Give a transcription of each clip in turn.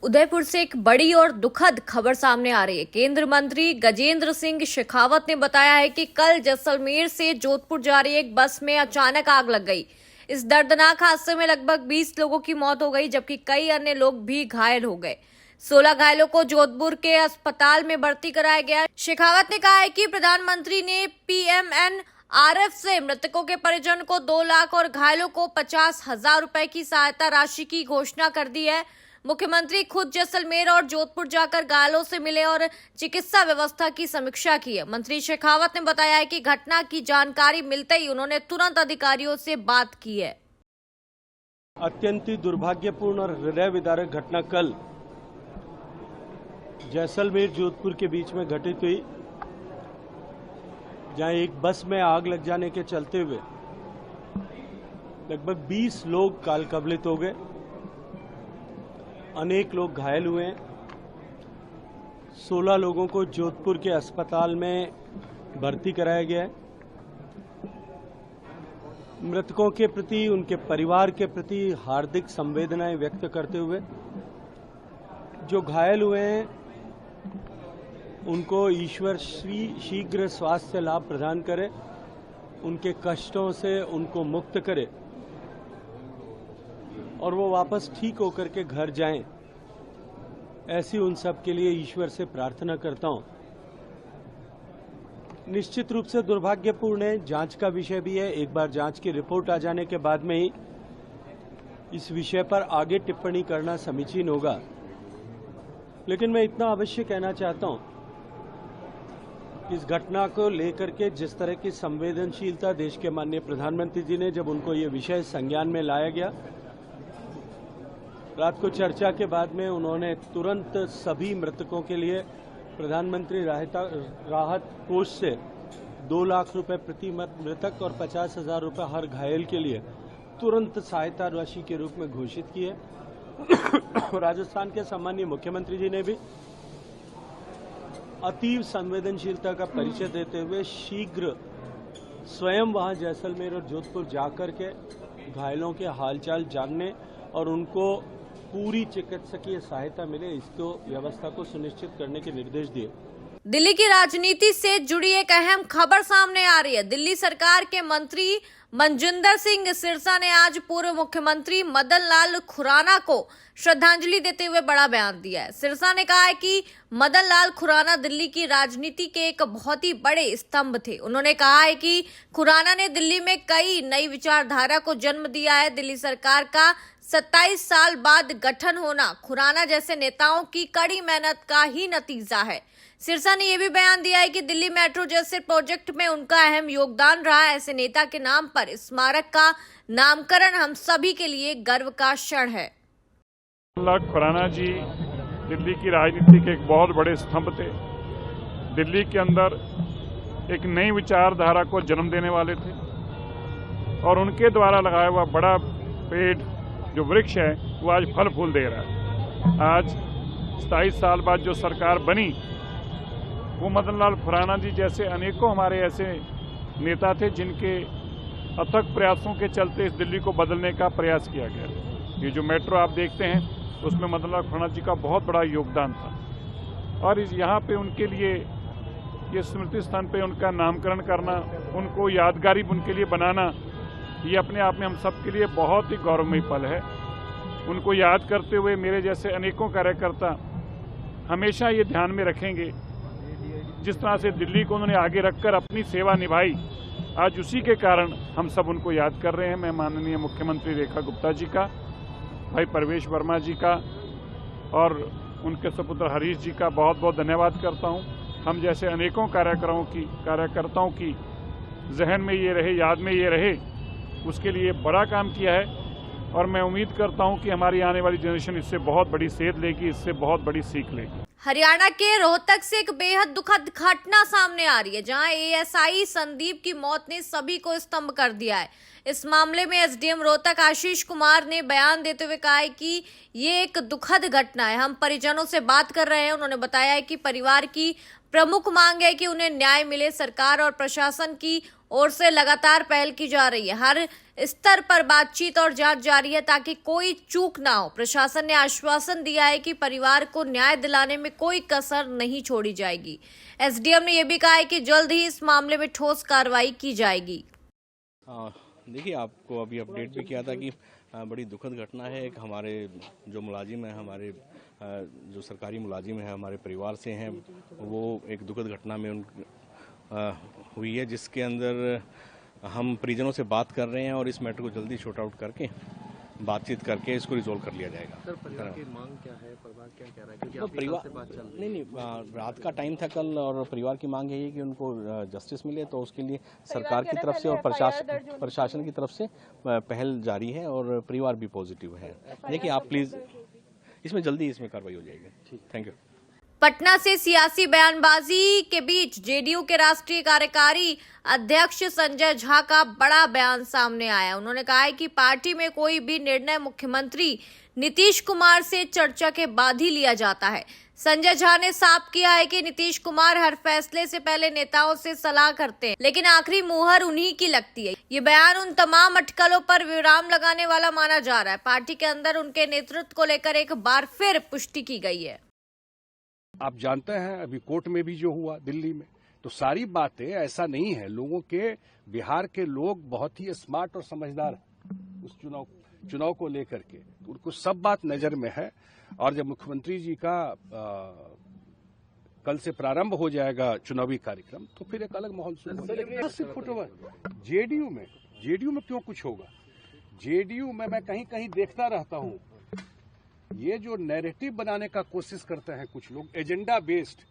उदयपुर से एक बड़ी और दुखद खबर सामने आ रही है। केंद्रीय मंत्री गजेंद्र सिंह शेखावत ने बताया है कि कल जैसलमेर से जोधपुर जा रही एक बस में अचानक आग लग गई। इस दर्दनाक हादसे में लगभग 20 लोगों की मौत हो गई, जबकि कई अन्य लोग भी घायल हो गए। 16 घायलों को जोधपुर के अस्पताल में भर्ती कराया गया। शेखावत ने कहा है कि प्रधानमंत्री ने PMNRF से मृतकों के परिजन को 2 लाख और घायलों को 50,000 रुपए की सहायता राशि की घोषणा कर दी है। मुख्यमंत्री खुद जैसलमेर और जोधपुर जाकर घायलों से मिले और चिकित्सा व्यवस्था की समीक्षा की है। मंत्री शेखावत ने बताया है कि घटना की जानकारी मिलते ही उन्होंने तुरंत अधिकारियों से बात की है। अत्यंत दुर्भाग्यपूर्ण और हृदय विदारक घटना कल जैसलमेर जोधपुर के बीच में घटित हुई, जहां एक बस में आग लग जाने के चलते हुए लगभग 20 लोग कालकवलित हो गए, अनेक लोग घायल हुए हैं। 16 लोगों को जोधपुर के अस्पताल में भर्ती कराया गया है। मृतकों के प्रति, उनके परिवार के प्रति हार्दिक संवेदनाएं व्यक्त करते हुए जो घायल हुए हैं उनको ईश्वर शीघ्र स्वास्थ्य लाभ प्रदान करे, उनके कष्टों से उनको मुक्त करे और वो वापस ठीक होकर के घर जाएं, ऐसी उन सब के लिए ईश्वर से प्रार्थना करता हूं। निश्चित रूप से दुर्भाग्यपूर्ण है, जांच का विषय भी है। एक बार जांच की रिपोर्ट आ जाने के बाद में ही इस विषय पर आगे टिप्पणी करना समीचीन होगा। लेकिन मैं इतना अवश्य कहना चाहता हूं, इस घटना को लेकर के जिस तरह की संवेदनशीलता देश के माननीय प्रधानमंत्री जी ने, जब उनको ये विषय संज्ञान में लाया गया, रात को चर्चा के बाद में उन्होंने तुरंत सभी मृतकों के लिए प्रधानमंत्री राहत कोष से 2 लाख रुपए प्रति मृतक और 50,000 रुपए हर घायल के लिए तुरंत सहायता राशि के रूप में घोषित किए। राजस्थान के सम्मानीय मुख्यमंत्री जी ने भी अतीव संवेदनशीलता का परिचय देते हुए शीघ्र स्वयं वहां जैसलमेर और जोधपुर जाकर के घायलों के हालचाल जानने और उनको पूरी चिकित्सकीय सहायता मिले, इसको व्यवस्था को सुनिश्चित करने के निर्देश दिए। दिल्ली की राजनीति से जुड़ी एक अहम खबर सामने आ रही है। दिल्ली सरकार के मंत्री मनजिंदर सिंह सिरसा ने आज पूर्व मुख्यमंत्री मदन लाल खुराना को श्रद्धांजलि देते हुए बड़ा बयान दिया है। सिरसा ने कहा है कि मदन लाल खुराना दिल्ली की राजनीति के एक बहुत ही बड़े स्तंभ थे। उन्होंने कहा है कि खुराना ने दिल्ली में कई नई विचारधारा को जन्म दिया है। दिल्ली सरकार का 27 साल बाद गठन होना खुराना जैसे नेताओं की कड़ी मेहनत का ही नतीजा है। सिरसा ने यह भी बयान दिया है कि दिल्ली मेट्रो जैसे प्रोजेक्ट में उनका अहम योगदान रहा। ऐसे नेता के नाम पर स्मारक का नामकरण हम सभी के लिए गर्व का क्षण है। खुराना जी दिल्ली की राजनीति के एक बहुत बड़े स्तंभ थे। दिल्ली के अंदर एक नई विचारधारा को जन्म देने वाले थे और उनके द्वारा लगाया हुआ बड़ा पेड़ जो वृक्ष है वो आज फल फूल दे रहा है। आज 27 साल बाद जो सरकार बनी वो मदन लाल खुराना जी जैसे अनेकों हमारे ऐसे नेता थे जिनके अथक प्रयासों के चलते इस दिल्ली को बदलने का प्रयास किया गया। ये जो मेट्रो आप देखते हैं उसमें मदन लाल खुराना जी का बहुत बड़ा योगदान था और यहाँ पे उनके लिए ये स्मृति स्थान पे उनका नामकरण करना, उनको यादगारी उनके लिए बनाना, ये अपने आप में हम सब के लिए बहुत ही गौरवमयी पल है। उनको याद करते हुए मेरे जैसे अनेकों कार्यकर्ता हमेशा ये ध्यान में रखेंगे, जिस तरह से दिल्ली को उन्होंने आगे रखकर अपनी सेवा निभाई, आज उसी के कारण हम सब उनको याद कर रहे हैं। मैं माननीय मुख्यमंत्री रेखा गुप्ता जी का, भाई परवेश वर्मा जी का और उनके सपुत्र हरीश जी का बहुत बहुत धन्यवाद करता हूं। हम जैसे अनेकों कार्यकर्ताओं की जहन में ये रहे, याद में ये रहे, उसके लिए बड़ा काम किया है और मैं उम्मीद करता हूं कि हमारी आने वाली जनरेशन इससे बहुत बड़ी सेध लेगी, इससे बहुत बड़ी सीख लेगी। हरियाणा के रोहतक से एक बेहद दुखद घटना सामने आ रही है, जहां ASI संदीप की मौत ने सभी को स्तंभ कर दिया है। इस मामले में एसडीएम रोहतक आशीष कुमार ने बयान देते हुए कहा है कि ये एक दुखद घटना है। हम परिजनों से बात कर रहे हैं। उन्होंने बताया है कि परिवार की प्रमुख मांग है कि उन्हें न्याय मिले। सरकार और प्रशासन की ओर से लगातार पहल की जा रही है। हर स्तर पर बातचीत और जांच जारी है ताकि कोई चूक ना हो। प्रशासन ने आश्वासन दिया है कि परिवार को न्याय दिलाने में कोई कसर नहीं छोड़ी जाएगी। एसडीएम ने यह भी कहा है कि जल्द ही इस मामले में ठोस कार्रवाई की जाएगी। देखिए, आपको अभी अपडेट भी किया था कि बड़ी दुखद घटना है। एक हमारे जो मुलाजिम हैं, हमारे जो सरकारी मुलाजिम हैं, हमारे परिवार से हैं, वो एक दुखद घटना में हुई है, जिसके अंदर हम परिजनों से बात कर रहे हैं और इस मैटर को जल्दी शॉर्ट आउट करके बातचीत करके इसको रिजोल्व कर लिया जाएगा। सर, परिवार की मांग क्या है? परिवार क्या कह रहा है? क्योंकि तो परिवार से बात चल रही है। नहीं, रात का टाइम था कल और परिवार की मांग यही है कि उनको जस्टिस मिले। तो उसके लिए सरकार की तरफ से और प्रशासन की तरफ से पहल जारी है और परिवार भी पॉजिटिव है। देखिए, आप प्लीज इसमें कार्रवाई हो जाएगी। Thank you. पटना से सियासी बयानबाजी के बीच जेडीयू के राष्ट्रीय कार्यकारी अध्यक्ष संजय झा का बड़ा बयान सामने आया। उन्होंने कहा है कि पार्टी में कोई भी निर्णय मुख्यमंत्री नीतीश कुमार से चर्चा के बाद ही लिया जाता है। संजय झा ने साफ किया है कि नीतीश कुमार हर फैसले से पहले नेताओं से सलाह करते हैं, लेकिन आखिरी मुहर उन्हीं की लगती है। ये बयान उन तमाम अटकलों पर विराम लगाने वाला माना जा रहा है। पार्टी के अंदर उनके नेतृत्व को लेकर एक बार फिर पुष्टि की गई है। आप जानते हैं अभी कोर्ट में भी जो हुआ दिल्ली में, तो सारी बातें ऐसा नहीं है। लोगों के बिहार के लोग बहुत ही स्मार्ट और समझदार हैं उस चुनाव को लेकर के, तो उनको सब बात नजर में है। और जब मुख्यमंत्री जी का कल से प्रारंभ हो जाएगा चुनावी कार्यक्रम, तो फिर एक अलग माहौल शुरू होगा। जेडीयू में क्यों कुछ होगा? जेडीयू में मैं कहीं कहीं देखता रहता हूं, ये जो नैरेटिव बनाने का कोशिश करते हैं कुछ लोग, एजेंडा बेस्ड।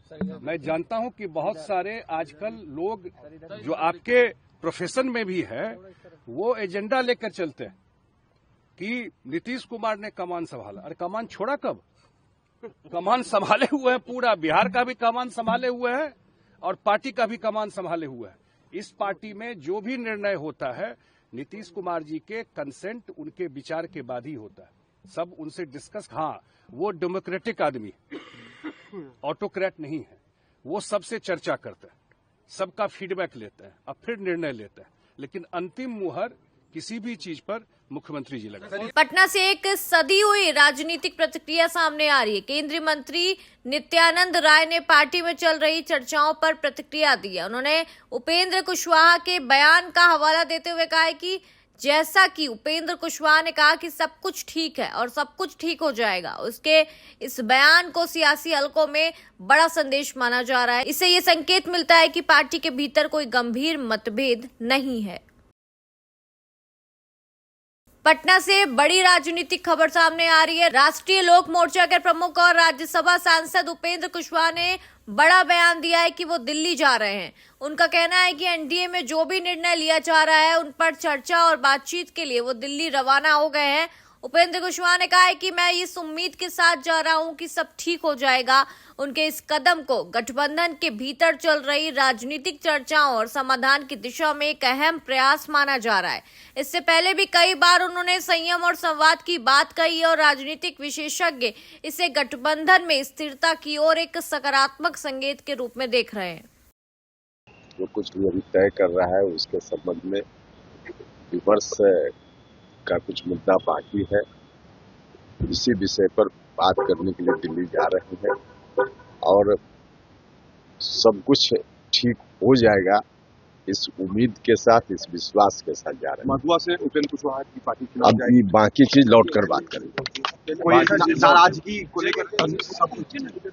मैं जानता हूं कि बहुत सारे आजकल लोग जो आपके प्रोफेशन में भी है, वो एजेंडा लेकर चलते हैं कि नीतीश कुमार ने कमान संभाला। अरे कमान छोड़ा कब? कमान संभाले हुए हैं, पूरा बिहार का भी कमान संभाले हुए हैं और पार्टी का भी कमान संभाले हुए हैं। इस पार्टी में जो भी निर्णय होता है नीतीश कुमार जी के कंसेंट, उनके विचार के बाद ही होता है। सब उनसे डिस्कस। हाँ, वो डेमोक्रेटिक आदमी है, ऑटोक्रेट नहीं है। वो सबसे चर्चा करते हैं, सबका फीडबैक लेते हैं, अब फिर निर्णय लेते हैं, लेकिन अंतिम मुहर किसी भी चीज पर मुख्यमंत्री जी लगा। पटना से एक सदी हुई राजनीतिक प्रतिक्रिया सामने आ रही है। केंद्रीय मंत्री नित्यानंद राय ने पार्टी में चल रही चर्चाओं पर प्रतिक्रिया दी है। उन्होंने उपेंद्र कुशवाहा के बयान का हवाला देते हुए कहा है कि जैसा कि उपेंद्र कुशवाहा ने कहा कि सब कुछ ठीक है और सब कुछ ठीक हो जाएगा, उसके इस बयान को सियासी हलकों में बड़ा संदेश माना जा रहा है। इससे ये संकेत मिलता है कि पार्टी के भीतर कोई गंभीर मतभेद नहीं है। पटना से बड़ी राजनीतिक खबर सामने आ रही है। राष्ट्रीय लोक मोर्चा के प्रमुख और राज्यसभा सांसद उपेंद्र कुशवाहा ने बड़ा बयान दिया है कि वो दिल्ली जा रहे हैं। उनका कहना है कि एनडीए में जो भी निर्णय लिया जा रहा है उन पर चर्चा और बातचीत के लिए वो दिल्ली रवाना हो गए हैं। उपेंद्र कुशवाहा ने कहा है कि मैं इस उम्मीद के साथ जा रहा हूं कि सब ठीक हो जाएगा। उनके इस कदम को गठबंधन के भीतर चल रही राजनीतिक चर्चाओं और समाधान की दिशा में एक अहम प्रयास माना जा रहा है। इससे पहले भी कई बार उन्होंने संयम और संवाद की बात कही और राजनीतिक विशेषज्ञ इसे गठबंधन में स्थिरता की ओर एक सकारात्मक संकेत के रूप में देख रहे हैं। जो कुछ भी अभी तय कर रहा है उसके संबंध में विमर्श का कुछ मुद्दा बाकी है। इसी विषय पर बात करने के लिए दिल्ली जा रहे हैं और सब कुछ ठीक हो जाएगा, इस उम्मीद के साथ, इस विश्वास के साथ जा रहे हैं। मधुआ से उपेंद्र कुशवाहा की पार्टी अब ये बाकी चीज लौट कर बात करेंगे। नाराजगी को लेकर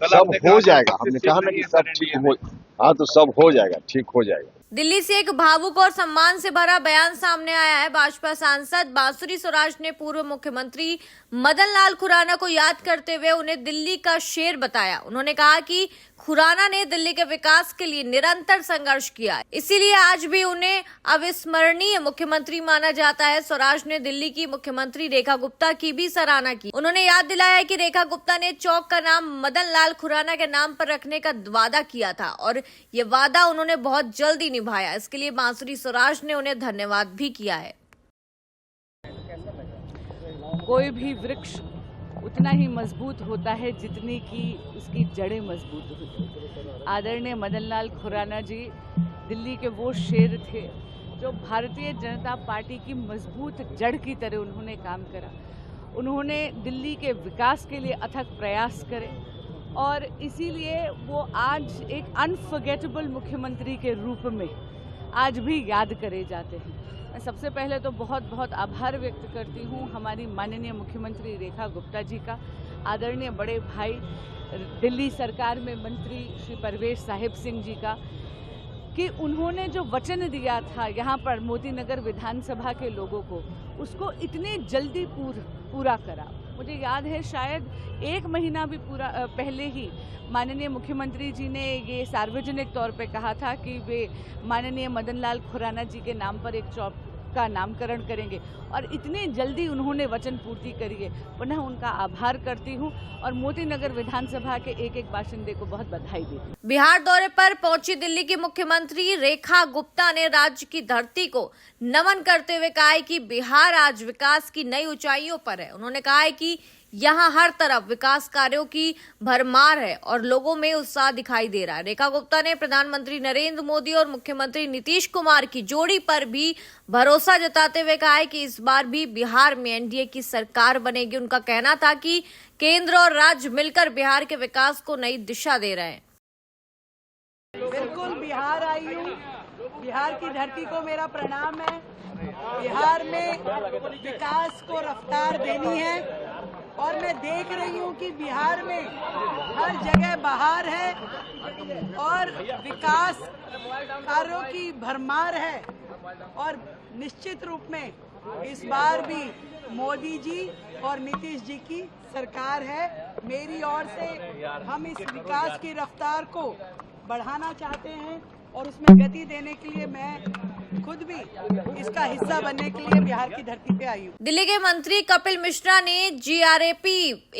सब हो जाएगा। हमने कहा ना कि सब ठीक हो, हाँ तो सब हो जाएगा, ठीक हो जाएगा। दिल्ली से एक भावुक और सम्मान से भरा बयान सामने आया है। भाजपा सांसद बांसुरी स्वराज ने पूर्व मुख्यमंत्री मदन लाल खुराना को याद करते हुए उन्हें दिल्ली का शेर बताया। उन्होंने कहा कि खुराना ने दिल्ली के विकास के लिए निरंतर संघर्ष किया, इसीलिए आज भी उन्हें अविस्मरणीय मुख्यमंत्री माना जाता है। स्वराज ने दिल्ली की मुख्यमंत्री रेखा गुप्ता की भी सराहना की। उन्होंने याद दिलाया कि रेखा गुप्ता ने चौक का नाम मदन लाल खुराना के नाम पर रखने का वादा किया था और ये वादा उन्होंने बहुत जल्दी निभाया। इसके लिए बांसुरी स्वराज ने उन्हें धन्यवाद भी किया है। कोई भी वृक्ष उतना ही मजबूत होता है जितनी कि उसकी जड़ें मजबूत होती हैं। आदरणीय मदन लाल खुराना जी दिल्ली के वो शेर थे जो भारतीय जनता पार्टी की मजबूत जड़ की तरह उन्होंने काम करा। उन्होंने दिल्ली के विकास के लिए अथक प्रयास करे और इसीलिए वो आज एक अनफॉरगेटेबल मुख्यमंत्री के रूप में आज भी याद करे जाते हैं। मैं सबसे पहले तो बहुत बहुत आभार व्यक्त करती हूँ हमारी माननीय मुख्यमंत्री रेखा गुप्ता जी का, आदरणीय बड़े भाई दिल्ली सरकार में मंत्री श्री परवेश साहिब सिंह जी का, कि उन्होंने जो वचन दिया था यहाँ पर मोती नगर विधानसभा के लोगों को, उसको इतने जल्दी पूरा करा। मुझे याद है शायद 1 महीना भी पहले ही माननीय मुख्यमंत्री जी ने ये सार्वजनिक तौर पे कहा था कि वे माननीय मदन लाल खुराना जी के नाम पर एक चौक का नामकरण करेंगे और इतने जल्दी उन्होंने वचन पूर्ति करी है। पुनः उनका आभार करती हूँ और मोती नगर विधानसभा के एक बाशिंदे को बहुत बधाई देती हूँ। बिहार दौरे पर पहुंची दिल्ली की मुख्यमंत्री रेखा गुप्ता ने राज्य की धरती को नमन करते हुए कहा है कि बिहार आज विकास की नई ऊंचाइयों पर है। उन्होंने कहा है कि यहाँ हर तरफ विकास कार्यों की भरमार है और लोगों में उत्साह दिखाई दे रहा है। रेखा गुप्ता ने प्रधानमंत्री नरेंद्र मोदी और मुख्यमंत्री नीतीश कुमार की जोड़ी पर भी भरोसा जताते हुए कहा है कि इस बार भी बिहार में एनडीए की सरकार बनेगी। उनका कहना था कि केंद्र और राज्य मिलकर बिहार के विकास को नई दिशा दे रहे हैं। बिल्कुल बिहार आई हूँ, बिहार की धरती को मेरा प्रणाम है। बिहार में विकास को रफ्तार देनी है और मैं देख रही हूँ कि बिहार में हर जगह बहार है और विकास कार्यों की भरमार है और निश्चित रूप में इस बार भी मोदी जी और नीतीश जी की सरकार है। मेरी ओर से हम इस विकास की रफ्तार को बढ़ाना चाहते हैं और उसमें गति देने के लिए मैं खुद भी इसका हिस्सा बनने के लिए बिहार की धरती पे आई हूँ। दिल्ली के मंत्री कपिल मिश्रा ने GRAP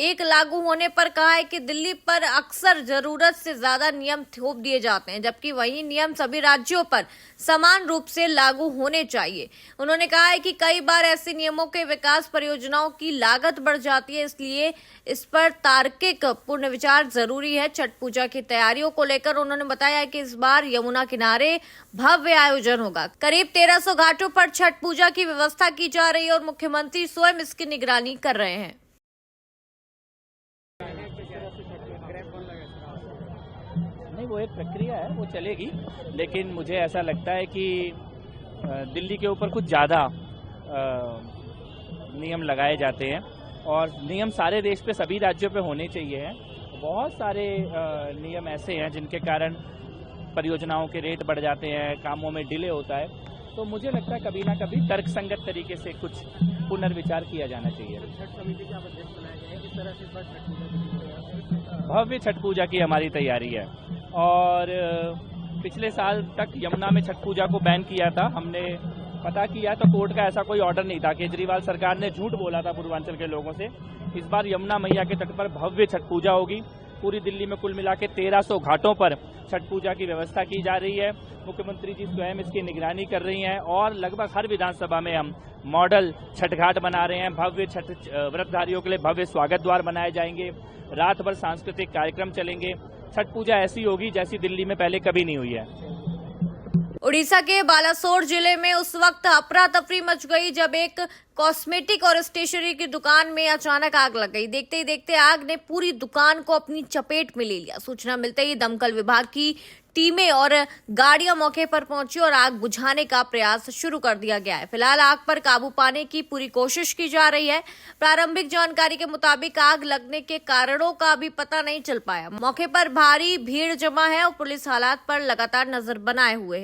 1 लागू होने पर कहा है कि दिल्ली पर अक्सर जरूरत से ज्यादा नियम थोप दिए जाते हैं, जबकि वही नियम सभी राज्यों पर समान रूप से लागू होने चाहिए। उन्होंने कहा है कि कई बार ऐसे नियमों के विकास परियोजनाओं की लागत बढ़ जाती है, इसलिए इस पर तार्किक पुनर्विचार जरूरी है। छठ पूजा की तैयारियों को लेकर उन्होंने बताया कि इस बार यमुना किनारे भव्य आयोजन होगा। करीब 1300 घाटों पर छठ पूजा की व्यवस्था की जा रही है और मुख्यमंत्री स्वयं इसकी निगरानी कर रहे हैं। नहीं, वो एक प्रक्रिया है, वो चलेगी, लेकिन मुझे ऐसा लगता है कि दिल्ली के ऊपर कुछ ज़्यादा नियम लगाए जाते हैं और नियम सारे देश पे सभी राज्यों पे होने चाहिए। बहुत सारे नियम ऐसे हैं जिनके कारण परियोजनाओं के रेट बढ़ जाते हैं, कामों में डिले होता है। तो मुझे लगता है कभी ना कभी तर्कसंगत तरीके से कुछ पुनर्विचार किया जाना चाहिए। भव्य छठ पूजा की हमारी तैयारी है और पिछले साल तक यमुना में छठ पूजा को बैन किया था। हमने पता किया तो कोर्ट का ऐसा कोई ऑर्डर नहीं था। केजरीवाल सरकार ने झूठ बोला था पूर्वांचल के लोगों से। इस बार यमुना मैया के तट पर भव्य छठ पूजा होगी। पूरी दिल्ली में कुल मिला के 1300 घाटों पर छठ पूजा की व्यवस्था की जा रही है। मुख्यमंत्री जी स्वयं इसकी निगरानी कर रही हैं और लगभग हर विधानसभा में हम मॉडल छठ घाट बना रहे हैं। भव्य छठ व्रतधारियों के लिए भव्य स्वागत द्वार बनाए जाएंगे। रात भर सांस्कृतिक कार्यक्रम चलेंगे। छठ पूजा ऐसी होगी जैसी दिल्ली में पहले कभी नहीं हुई है। उड़ीसा के बालासोर जिले में उस वक्त अफरा तफरी मच गई जब एक कॉस्मेटिक और स्टेशनरी की दुकान में अचानक आग लग गई। देखते ही देखते आग ने पूरी दुकान को अपनी चपेट में ले लिया। सूचना मिलते ही दमकल विभाग की टीमें और गाड़ियां मौके पर पहुंची और आग बुझाने का प्रयास शुरू कर दिया गया है। फिलहाल आग पर काबू पाने की पूरी कोशिश की जा रही है। प्रारंभिक जानकारी के मुताबिक आग लगने के कारणों का अभी पता नहीं चल पाया। मौके पर भारी भीड़ जमा है और पुलिस हालात पर लगातार नजर बनाए हुए है।